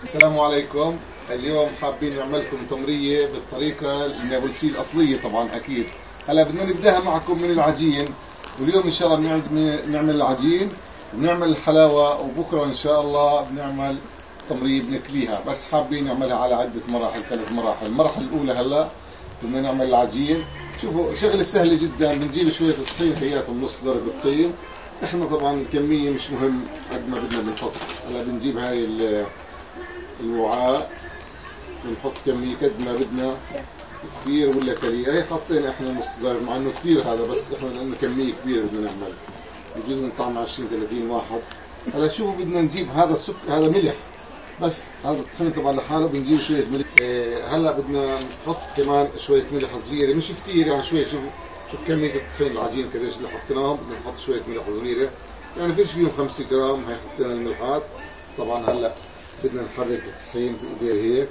السلام عليكم. اليوم حابين نعمل لكم تمرية بالطريقة النابلسية الأصلية طبعا أكيد. هلا بدنا نبداها معكم من العجين، واليوم إن شاء الله بنعمل العجين وبنعمل الحلاوة، وبكرة إن شاء الله بنعمل تمرية بنكليها، بس حابين نعملها على عدة مراحل، 3 مراحل. المرحلة الأولى هلا بدنا نعمل العجين. شوفوا شغلة سهلة جدا، بنجيب شوية الطحين خياتهم نص درجة طحين. احنا طبعا الكمية مش مهم قد ما بدنا بنحط. هلا بنجيب هاي الوعاء بنحط كمية قد ما بدنا، كثير ولا قليل. هي حطينا احنا نص ظرف، مع انه كثير هذا، بس احنا لانه كمية كبيرة بدنا نعمل، بجوز نطعم 20 30 واحد. هلا شوفوا بدنا نجيب هذا هذا ملح، بس هذا الطحين طبعا لحاله بنجيب شوية ملح. هلا بدنا نحط كمان شوية ملح صغيرة، مش كثير يعني، شوية. شوف كمية الطحين العجين قديش اللي حطيناهم، بدنا نحط شوية ملح صغيرة، يعني فيش فيهم 5 جرام. هي حطينا الملحات. طبعا هلا بدنا نحرك الطحين بايديه هيك.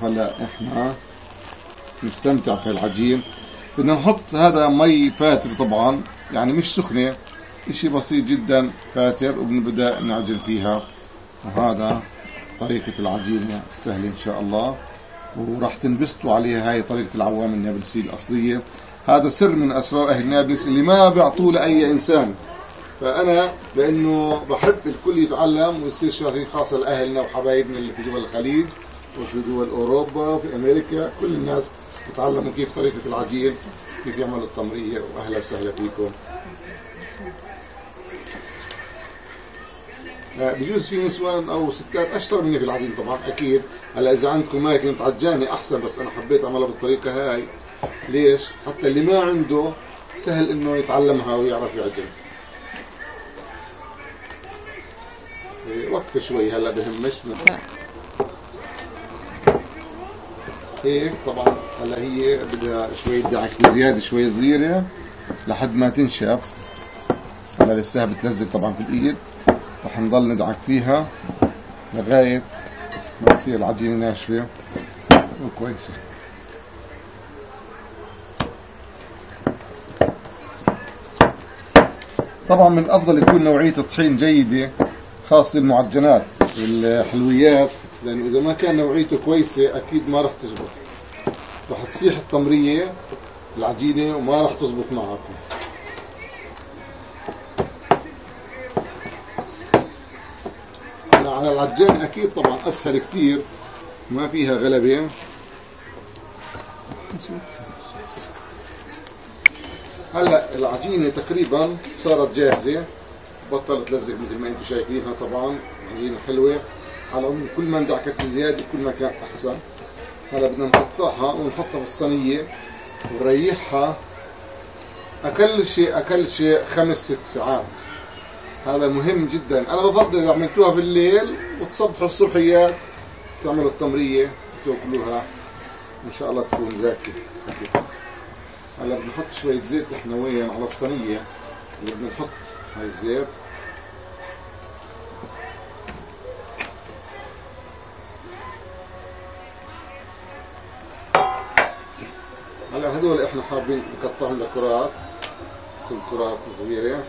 هلا احنا نستمتع في العجين. بدنا نحط هذا مي فاتر طبعا، يعني مش سخنة، اشي بسيط جدا فاتر، وبنبدأ نعجن فيها. وهذا طريقة العجين السهلة ان شاء الله، وراح تنبسطوا عليها. هاي طريقة العوام النابلسية الأصلية. هذا سر من أسرار أهل نابلس اللي ما بيعطوه لأي إنسان. فأنا لأنه بحب الكل يتعلم ويصير شاطرين، خاصة لأهلنا وحبايبنا اللي في دول الخليج وفي دول أوروبا وفي أمريكا. كل الناس يتعلموا كيف طريقة العجين، كيف يعملوا التمرية. وأهلا وسهلا فيكم. بجوز في نسوان أو ستات أشطر مني في العجين طبعا أكيد. هلا إذا عندكم ماكينة عجانة أحسن، بس أنا حبيت أعملها بالطريقة هاي. ليش؟ حتى اللي ما عنده سهل إنه يتعلمها ويعرف يعجن. وقفه شوي هلا بهمش هيك. طبعا هلا هي بدها شوي دعك بزياده، شوي صغيره لحد ما تنشف. هلا لسه بتلزق طبعا في الايد، رح نضل ندعك فيها لغايه ما تصير العجينه ناشفه وكويسه. طبعا من الافضل يكون نوعيه الطحين جيده، خاصة المعجنات والحلويات، لأنه إذا ما كان نوعيته كويسة أكيد ما راح تزبط، راح تصيح التمرية العجينة وما راح تزبط معكم. على العجان أكيد طبعا أسهل كتير، ما فيها غلبة. هلا العجينة تقريبا صارت جاهزة، بطلت تلزق مثل ما انتم شايفينها. طبعا عجينه حلوه، على العموم كل ما اندعكت بزياده كل ما كان احسن. هلا بدنا نقطعها ونحطها بالصينيه ونريحها اقل شيء 5 6 ساعات. هذا مهم جدا. انا بفضل اذا عملتوها بالليل وتصبحوا الصبحيات تعملوا التمريه وتاكلوها ان شاء الله تكون زاكيه. هلا بنحط شويه زيت احنا وين على الصينيه اللي بدنا نحط هاي الزيت. هلا هدول احنا حابين نقطعهم لكرات، كل كرات صغيرة.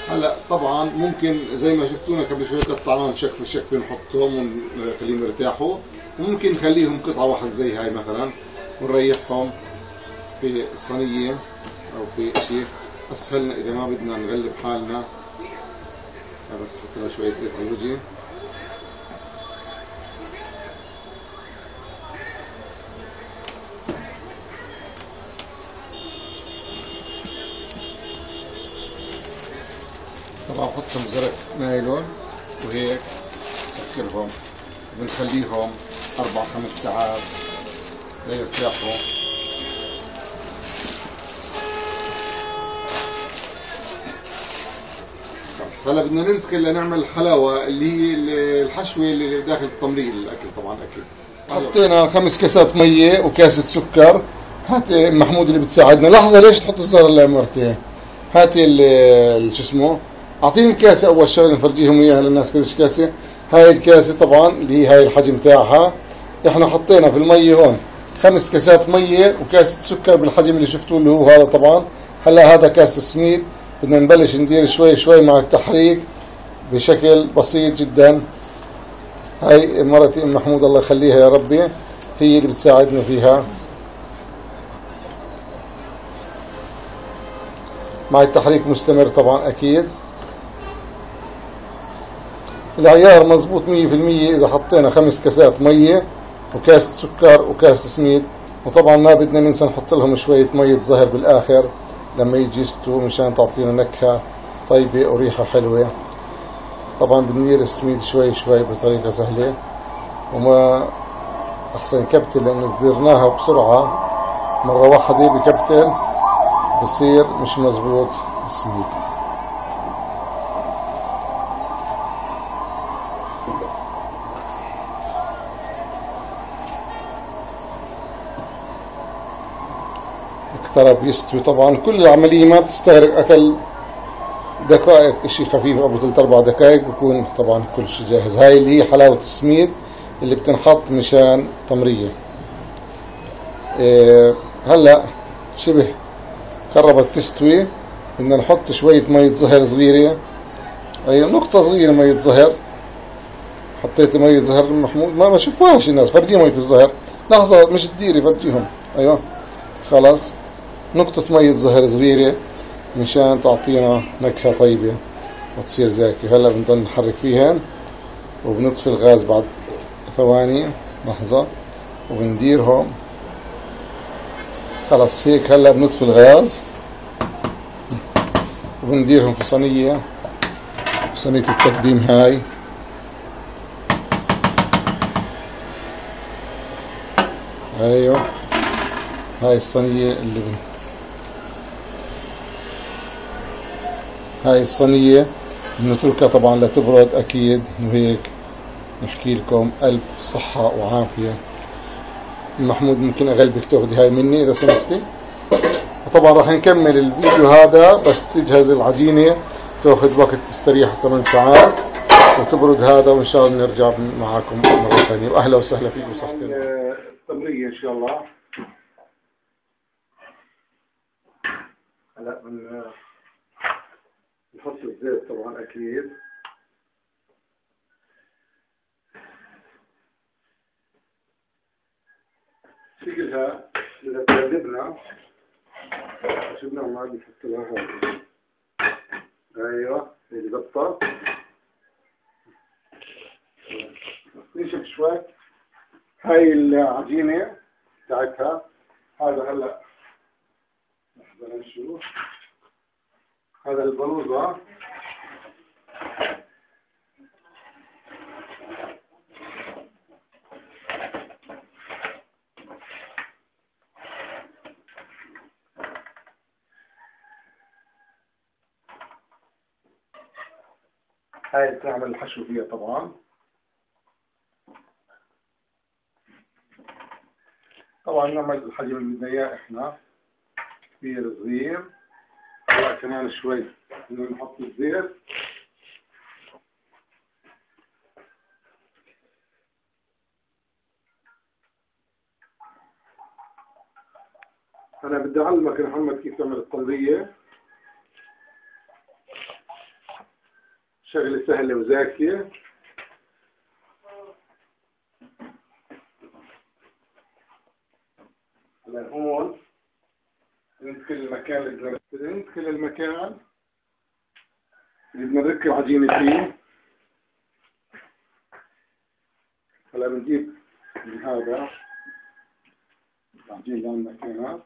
هلا طبعا ممكن زي ما شفتونا قبل شوي قطعناهم شكفه نحطهم ونخليهم يرتاحوا، وممكن نخليهم قطعه واحده زي هاي مثلا ونريحهم في الصينيه او في شيء اسهل اذا ما بدنا نغلب حالنا. بس نحط لها شويه زيت على الوجه. طبعا بحطهم زرق نايلون وهيك بسكرهم، بنخليهم 4 5 ساعات ليرتاحوا. هلا بدنا ننتقل لنعمل الحلاوه اللي هي الحشوه اللي داخل التمرين الاكل. طبعا اكيد حطينا 5 كاسات ميه وكاسه سكر هات محمود اللي بتساعدنا لحظة، ليش تحط الزهر اللي مرتين؟ هاتي شو اسمه، اعطيني الكاسة اول شغلة نفرجيهم اياها للناس قديش كاسة. هاي الكاسة طبعا اللي هي هاي الحجم تاعها، احنا حطينا في المية هون 5 كاسات مية وكاسة سكر بالحجم اللي شفتوه اللي هو هذا طبعا. هلا هذا كاس السميد، بدنا نبلش ندير شوي شوي مع التحريك بشكل بسيط جدا. هاي مرتي ام محمود الله يخليها يا ربي، هي اللي بتساعدنا فيها مع التحريك مستمر طبعا اكيد. العيار مزبوط 100% اذا حطينا 5 كاسات مية وكاسة سكر وكاسة سميد. وطبعا ما بدنا ننسى نحط لهم شوية مية زهر بالاخر لما يجي يستووا مشان تعطينا نكهة طيبة وريحة حلوة. طبعا بندير السميد شوي شوي بطريقة سهلة، وما احسن كبتة لانه ديرناها بسرعة مرة واحدة بكبتل بصير مش مزبوط السميد. اقترب يستوي. طبعا كل العملية ما بتستغرق اكل دقائق، اشي خفيف ابو 3-4 دقائق بكون طبعا كل شيء جاهز. هاي اللي هي حلاوة السميد اللي بتنحط مشان تمرية. هلا شبه قربت تستوي، بدنا نحط شوية مية زهر صغيرة، اي نقطة صغيرة مية زهر. حطيت مية زهر محمود ما شوفوهاش الناس، فرجي مية الزهر لحظة مش تديري فرجيهم. ايوه خلاص، نقطة مية زهر صغيرة مشان تعطينا نكهة طيبة وتصير زاكية. هلا بنضل نحرك فيها وبنطفي الغاز بعد ثواني لحظة وبنديرهم. خلص هيك هلا بنطفي الغاز وبنديرهم في صينية، في صينية التقديم هاي. ايوه هاي الصينية هاي الصينية بنتركها طبعا لتبرد اكيد. وهيك نحكي لكم الف صحة وعافية. محمود ممكن اغلبك تاخذي هاي مني اذا سمحتي. وطبعا راح نكمل الفيديو هذا بس تجهز العجينة، تاخذ وقت تستريح 8 ساعات وتبرد هذا، وان شاء الله نرجع معاكم مرة ثانية. واهلا وسهلا فيكم صحتين التمرية ان شاء الله. هلا نحط الزيت طبعا اكيد. شكلها اذا تعجبنا شبنا ما عاد نحط لها هذا. ايوه هيك ضبطت. نشف شوي هاي العجينة تاعتها. هذا هلا لحظة نشوف. هذا البلوزة هاي بتعمل الحشو فيها طبعا. طبعا نعمل الحجم اللي بدنا اياه احنا، كبير صغير. هلا كمان شوي بدنا نحط الزيت. انا بدي اعلمك يا محمد كيف تعمل الطلبية، شغلة سهلة وزاكية. هلا هون ندخل المكان اللي بدنا نركب عجينة فيه. هلا بنجيب من هذا العجين اللي عندنا كمان،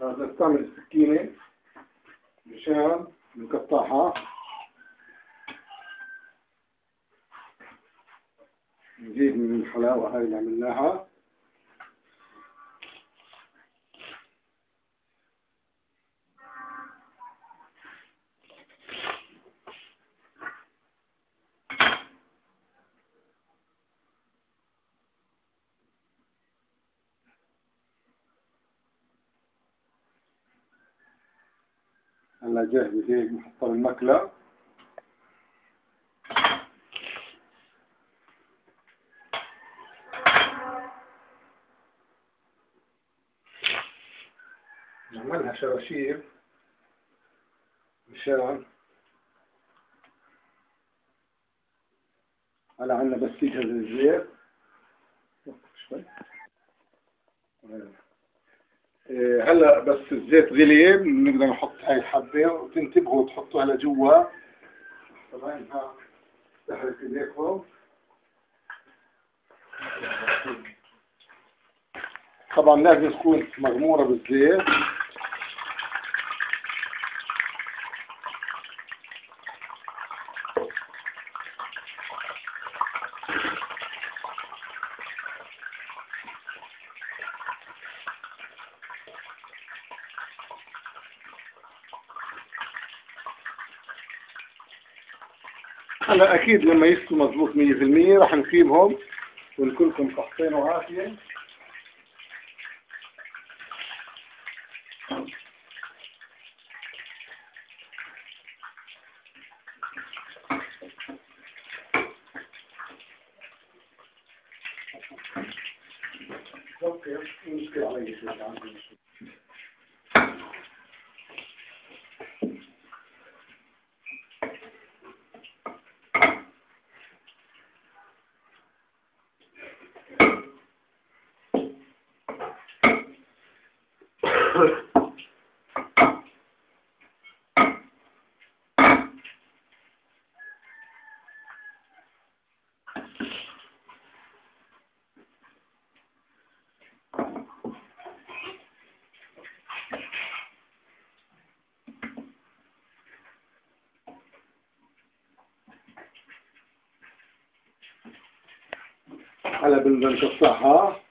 نستعمل السكينة مشان نقطعها. نزيد من الحلاوة هاي اللي عملناها. هلا جاهزة هيك نحطها بالمقلة. نعملها شراشيب مشان هلا عنا بس يجهز الزيت شوي. هلا بس الزيت غلي بنقدر نحط هاي الحبة، وتنتبهوا تحطوها لجوا طبعا انها تحرك ايديكم. طبعا لازم تكون مغمورة بالزيت. هلا اكيد لما يستووا مضبوط 100% راح نسيبهم ونكلكم صحتين وعافية. اوكي مشكلة علي شيء. هلا بدنا نقطعها.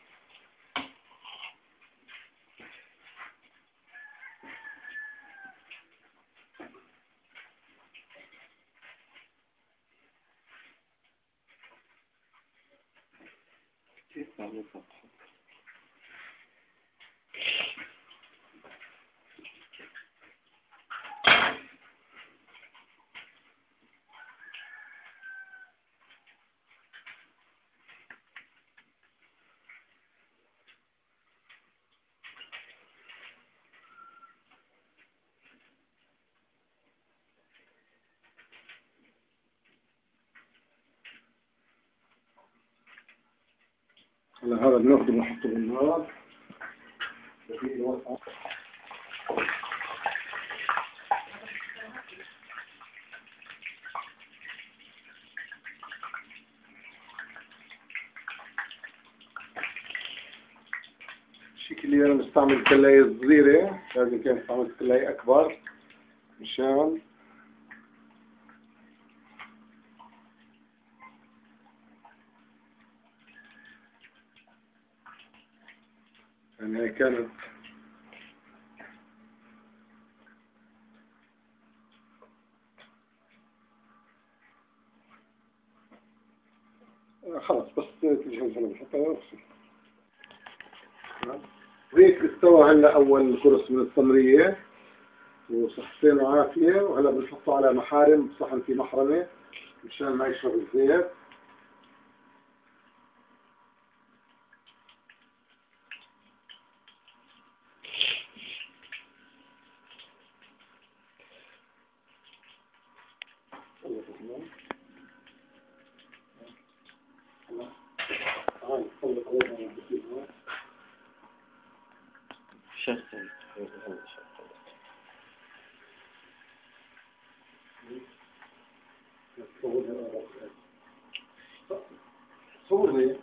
هلا هذا بناخده بنحطه بالنار. الشكل اللي انا مستعمل كلاية صغيرة، لازم كان استعملت كلاية اكبر مشان يعني هي كانت خلاص بس تجهز. هلا بنحطها ونغسل. وهيك استوى هلا اول كرس من التمرية وصحتين وعافية. وهلا بنحطه على محارم، صحن في محرمة مشان ما يشرب الزيت. صورني